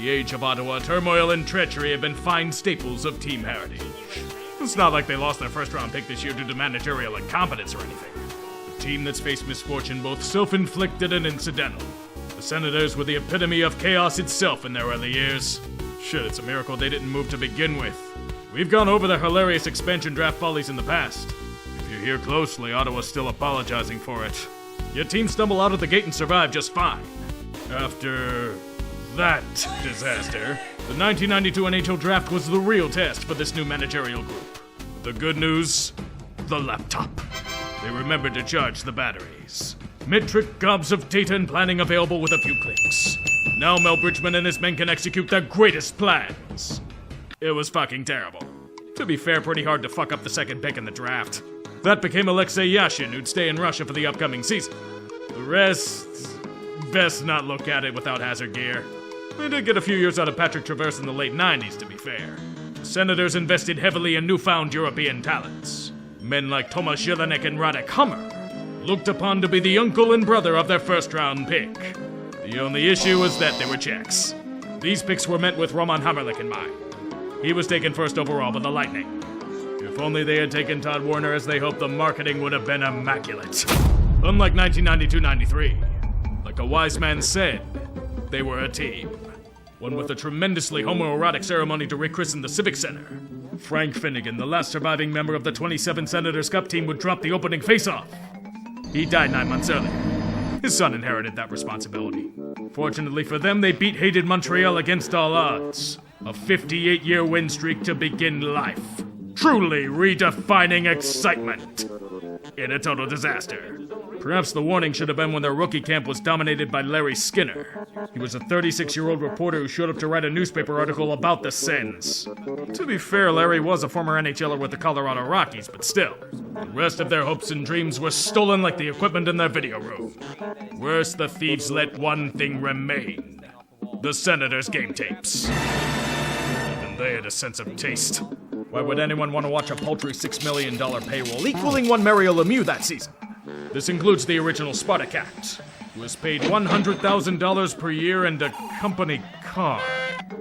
the age of Ottawa, turmoil and treachery have been fine staples of team heritage. It's not like they lost their first-round pick this year due to managerial incompetence or anything. A team that's faced misfortune both self-inflicted and incidental. The Senators were the epitome of chaos itself in their early years. Shit, it's a miracle they didn't move to begin with. We've gone over their hilarious expansion draft follies in the past. If you hear closely, Ottawa's still apologizing for it. Your team stumbled out of the gate and survived just fine. After that disaster, the 1992 NHL draft was the real test for this new managerial group. The good news, the laptop. They remembered to charge the batteries. Metric gobs of data and planning available with a few clicks. Now Mel Bridgman and his men can execute their greatest plans. It was fucking terrible. To be fair, pretty hard to fuck up the second pick in the draft. That became Alexei Yashin, who'd stay in Russia for the upcoming season. The rest, best not look at it without hazard gear. They did get a few years out of Patrick Traverse in the late 90s, to be fair. The Senators invested heavily in newfound European talents. Men like Tomas Jelinek and Radek Hummer, looked upon to be the uncle and brother of their first-round pick. The only issue was that they were Czechs. These picks were met with Roman Hamrlik in mind. He was taken first overall by the Lightning. If only they had taken Todd Warner as they hoped, the marketing would have been immaculate. Unlike 1992-93, like a wise man said, they were a team. One with a tremendously homoerotic ceremony to rechristen the Civic Center. Frank Finnegan, the last surviving member of the 27 Senators Cup team, would drop the opening face-off. He died 9 months earlier. His son inherited that responsibility. Fortunately for them, they beat hated Montreal against all odds. A 58-year win streak to begin life. Truly redefining excitement. In a total disaster. Perhaps the warning should have been when their rookie camp was dominated by Larry Skinner. He was a 36-year-old reporter who showed up to write a newspaper article about the Sens. To be fair, Larry was a former NHLer with the Colorado Rockies, but still. The rest of their hopes and dreams were stolen like the equipment in their video room. Worse, the thieves let one thing remain. The Senators' game tapes. Even they had a sense of taste. Why would anyone want to watch a paltry $6 million payroll equaling one Mario Lemieux that season? This includes the original Spartacat, who was paid $100,000 per year and a company car.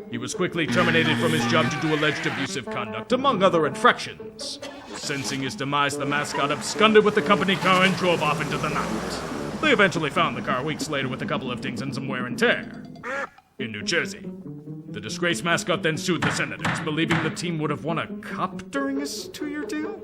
He was quickly terminated from his job due to alleged abusive conduct, among other infractions. Sensing his demise, the mascot absconded with the company car and drove off into the night. They eventually found the car weeks later with a couple of dings and some wear and tear. In New Jersey. The disgraced mascot then sued the Senators, believing the team would have won a cup during his 2-year deal.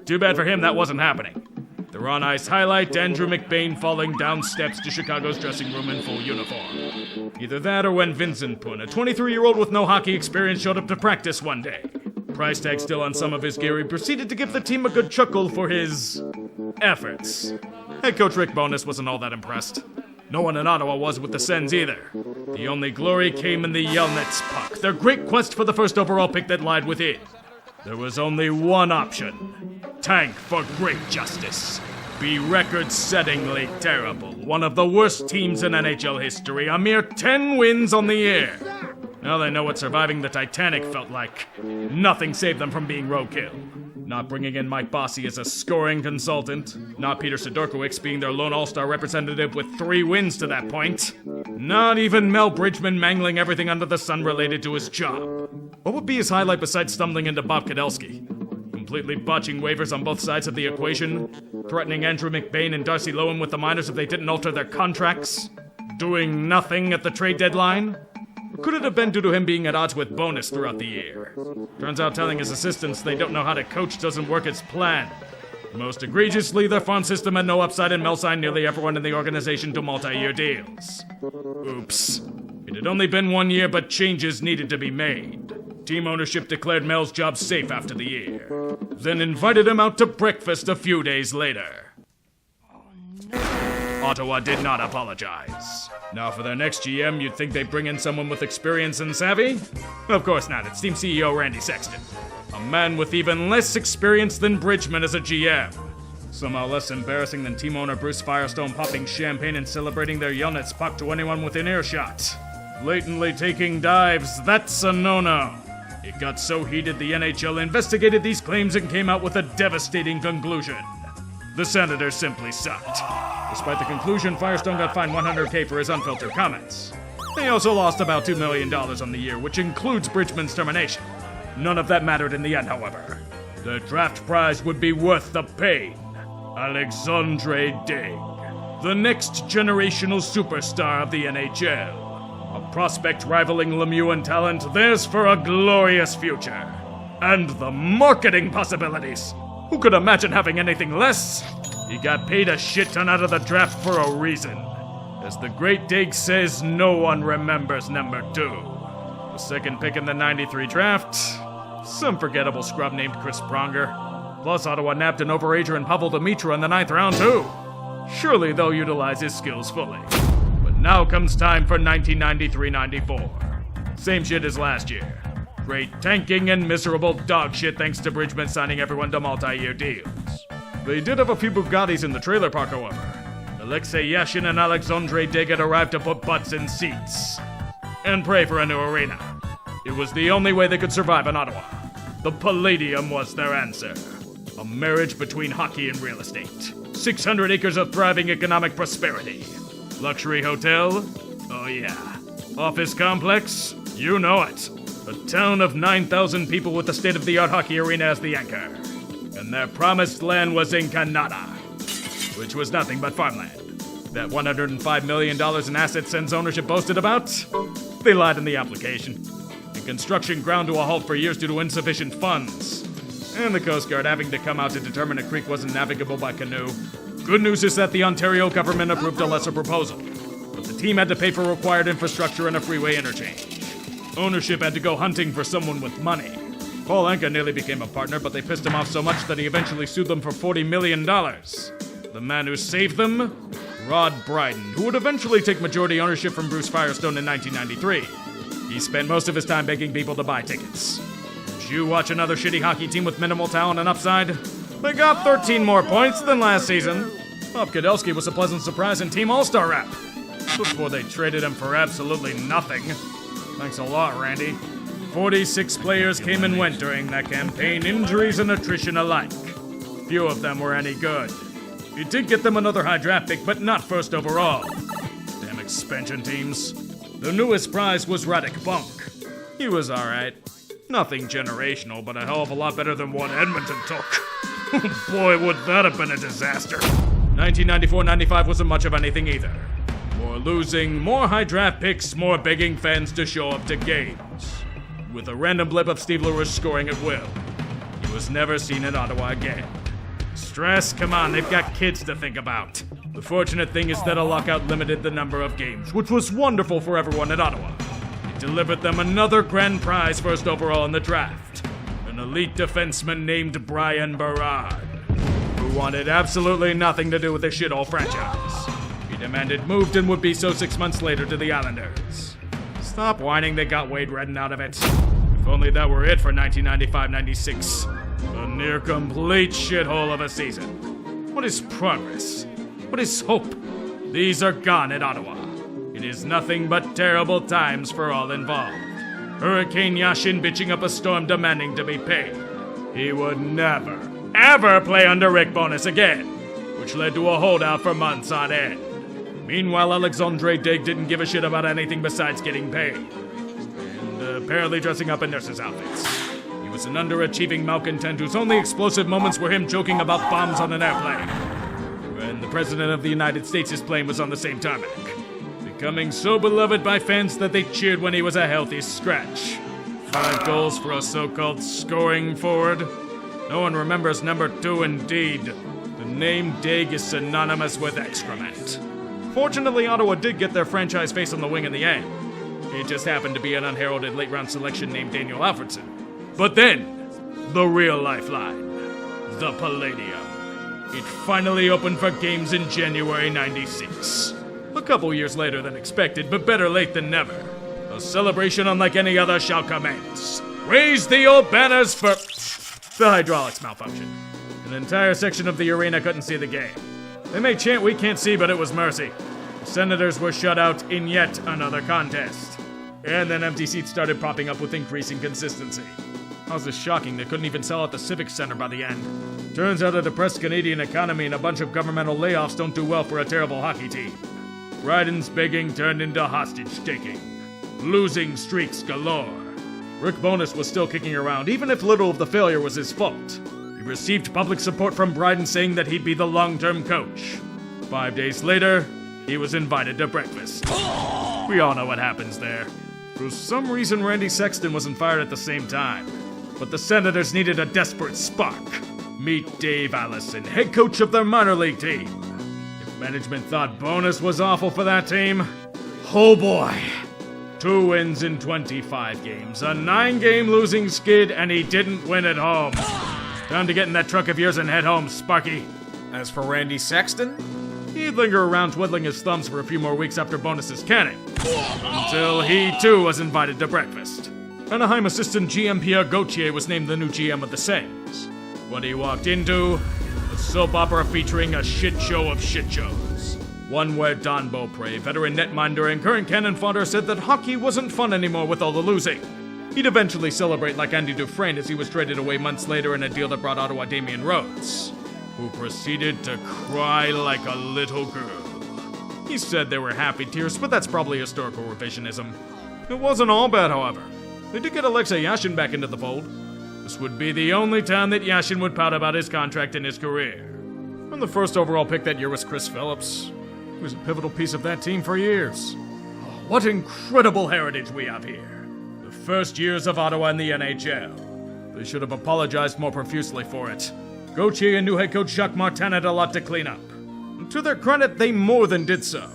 Too bad for him that wasn't happening. The on-ice highlight, Andrew McBain falling down steps to Chicago's dressing room in full uniform. Either that or when Vincent Pun, a 23-year-old with no hockey experience, showed up to practice one day. Price tag still on some of his gear, he proceeded to give the team a good chuckle for his efforts. Head coach Rick Bowness wasn't all that impressed. No one in Ottawa was with the Sens either. The only glory came in the Yelnats puck, their great quest for the first overall pick that lied within. There was only one option. Tank for great justice. Be record-settingly terrible. One of the worst teams in NHL history. A mere 10 wins on the year. Now they know what surviving the Titanic felt like. Nothing saved them from being roadkill. Not bringing in Mike Bossy as a scoring consultant. Not Peter Sidorkiewicz being their lone all-star representative with 3 wins to that point. Not even Mel Bridgman mangling everything under the sun related to his job. What would be his highlight besides stumbling into Bob Kadelsky? Completely botching waivers on both sides of the equation? Threatening Andrew McBain and Darcy Lowen with the minors if they didn't alter their contracts? Doing nothing at the trade deadline? Or could it have been due to him being at odds with Bonus throughout the year? Turns out telling his assistants they don't know how to coach doesn't work as planned. Most egregiously, their farm system had no upside, and Mel signed nearly everyone in the organization to multi-year deals. Oops. It had only been 1 year, but changes needed to be made. Team ownership declared Mel's job safe after the year, then invited him out to breakfast a few days later. Ottawa did not apologize. Now for their next GM, you'd think they'd bring in someone with experience and savvy? Of course not, it's team CEO Randy Sexton. A man with even less experience than Bridgman as a GM. Somehow less embarrassing than team owner Bruce Firestone popping champagne and celebrating their Yelnats puck to anyone within earshot. Blatantly taking dives, that's a no-no. It got so heated the NHL investigated these claims and came out with a devastating conclusion. The Senators simply sucked. Despite the conclusion, Firestone got fined $100K for his unfiltered comments. They also lost about $2 million on the year, which includes Bridgman's termination. None of that mattered in the end, however. The draft prize would be worth the pain. Alexandre Dig, the next generational superstar of the NHL. A prospect rivaling Lemieux in talent, theirs for a glorious future. And the marketing possibilities! Who could imagine having anything less? He got paid a shit ton out of the draft for a reason. As the great Dig says, no one remembers number 2. The second pick in the 93 draft, some forgettable scrub named Chris Pronger. Plus, Ottawa nabbed an overager in Pavel Demitra in the 9th round, too. Surely they'll utilize his skills fully. But now comes time for 1993-94. Same shit as last year. Great tanking and miserable dog shit thanks to Bridgman signing everyone to multi-year deals. They did have a few Bugattis in the trailer park, however. Alexei Yashin and Alexandre Dig had arrived to put butts in seats. And pray for a new arena. It was the only way they could survive in Ottawa. The Palladium was their answer. A marriage between hockey and real estate. 600 acres of thriving economic prosperity. Luxury hotel? Oh yeah. Office complex? You know it. A town of 9,000 people with the state-of-the-art hockey arena as the anchor. And their promised land was in Canada, which was nothing but farmland. That $105 million in assets Sens ownership boasted about? They lied in the application. And construction ground to a halt for years due to insufficient funds. And the Coast Guard having to come out to determine a creek wasn't navigable by canoe. Good news is that the Ontario government approved a lesser proposal. But the team had to pay for required infrastructure and a freeway interchange. Ownership had to go hunting for someone with money. Paul Anka nearly became a partner, but they pissed him off so much that he eventually sued them for $40 million. The man who saved them? Rod Bryden, who would eventually take majority ownership from Bruce Firestone in 1993. He spent most of his time begging people to buy tickets. Did you watch another shitty hockey team with minimal talent and upside? They got 13 more points than last season. Bob Kudelski was a pleasant surprise in Team All-Star rep. Before they traded him for absolutely nothing. Thanks a lot, Randy. 46 players came and went during that campaign, injuries and attrition alike. Few of them were any good. It did get them another high draft pick, but not first overall. Damn expansion teams. The newest prize was Radek Bunk. He was alright. Nothing generational, but a hell of a lot better than what Edmonton took. Boy, would that have been a disaster. 1994-95 wasn't much of anything either. More losing, more high draft picks, more begging fans to show up to games. With a random blip of Steve LaRouche scoring at will. He was never seen in Ottawa again. Stress? Come on, they've got kids to think about. The fortunate thing is that a lockout limited the number of games, which was wonderful for everyone at Ottawa. It delivered them another grand prize first overall in the draft. An elite defenseman named Brian Berard, who wanted absolutely nothing to do with the shithole franchise. He demanded moved and would be so 6 months later to the Islanders. Stop whining, they got Wade Redden out of it. If only that were it for 1995-96. A near complete shithole of a season. What is progress? What is hope? These are gone at Ottawa. It is nothing but terrible times for all involved. Hurricane Yashin bitching up a storm demanding to be paid. He would never, ever play under Rick Bowness again, which led to a holdout for months on end. Meanwhile, Alexandre Dig didn't give a shit about anything besides getting paid. And apparently dressing up in nurses' outfits. He was an underachieving malcontent whose only explosive moments were him joking about bombs on an airplane. When the President of the United States' plane was on the same tarmac. Becoming so beloved by fans that they cheered when he was a healthy scratch. 5 goals for a so-called scoring forward. No one remembers number 2 indeed. The name Dig is synonymous with excrement. Fortunately, Ottawa did get their franchise face on the wing in the end. It just happened to be an unheralded late-round selection named Daniel Alfredson. But then, the real lifeline. The Palladium. It finally opened for games in January 96. A couple years later than expected, but better late than never. A celebration unlike any other shall commence. Raise the old banners for... The hydraulics malfunction. An entire section of the arena couldn't see the game. They may chant "We can't see," but it was mercy. The Senators were shut out in yet another contest. And then empty seats started popping up with increasing consistency. How's this shocking? They couldn't even sell out the Civic Center by the end. Turns out a depressed Canadian economy and a bunch of governmental layoffs don't do well for a terrible hockey team. Bryden's begging turned into hostage-taking. Losing streaks galore. Rick Bowness was still kicking around, even if little of the failure was his fault. He received public support from Bryden saying that he'd be the long-term coach. 5 days later, he was invited to breakfast. We all know what happens there. For some reason, Randy Sexton wasn't fired at the same time. But the Senators needed a desperate spark. Meet Dave Allison, head coach of their minor league team. If management thought Bowness was awful for that team, oh boy. 2 wins in 25 games, a 9-game losing skid, and he didn't win at home. Time to get in that truck of yours and head home, Sparky. As for Randy Sexton, he'd linger around twiddling his thumbs for a few more weeks after Bowness's canning, until he too was invited to breakfast. Anaheim assistant GM Pierre Gauthier was named the new GM of the Saints. What he walked into, a soap opera featuring a shit show of shit shows. One where Don Beaupre, veteran netminder and current cannon fodder, said that hockey wasn't fun anymore with all the losing. He'd eventually celebrate like Andy Dufresne as he was traded away months later in a deal that brought Ottawa Damian Rhodes, who proceeded to cry like a little girl. He said they were happy tears, but that's probably historical revisionism. It wasn't all bad, however. They did get Alexei Yashin back into the fold. This would be the only time that Yashin would pout about his contract in his career. And the first overall pick that year was Chris Phillips. He was a pivotal piece of that team for years. Oh, what incredible heritage we have here. The first years of Ottawa in the NHL. They should have apologized more profusely for it. Gauthier and new head coach Jacques Martin had a lot to clean up. And to their credit, they more than did so.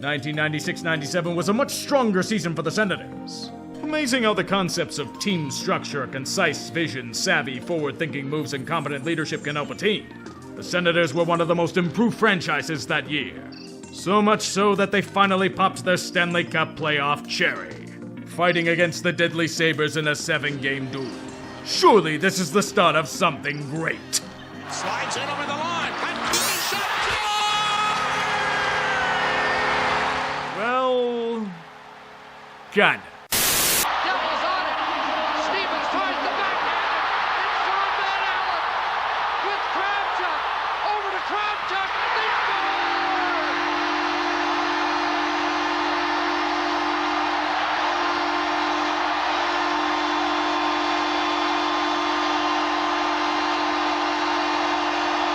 1996-97 was a much stronger season for the Senators. Amazing how the concepts of team structure, concise vision, savvy, forward-thinking moves, and competent leadership can help a team. The Senators were one of the most improved franchises that year. So much so that they finally popped their Stanley Cup playoff cherry, fighting against the Deadly Sabres in a 7-game duel. Surely this is the start of something great. Slides in over the line. And shot. Well, kinda.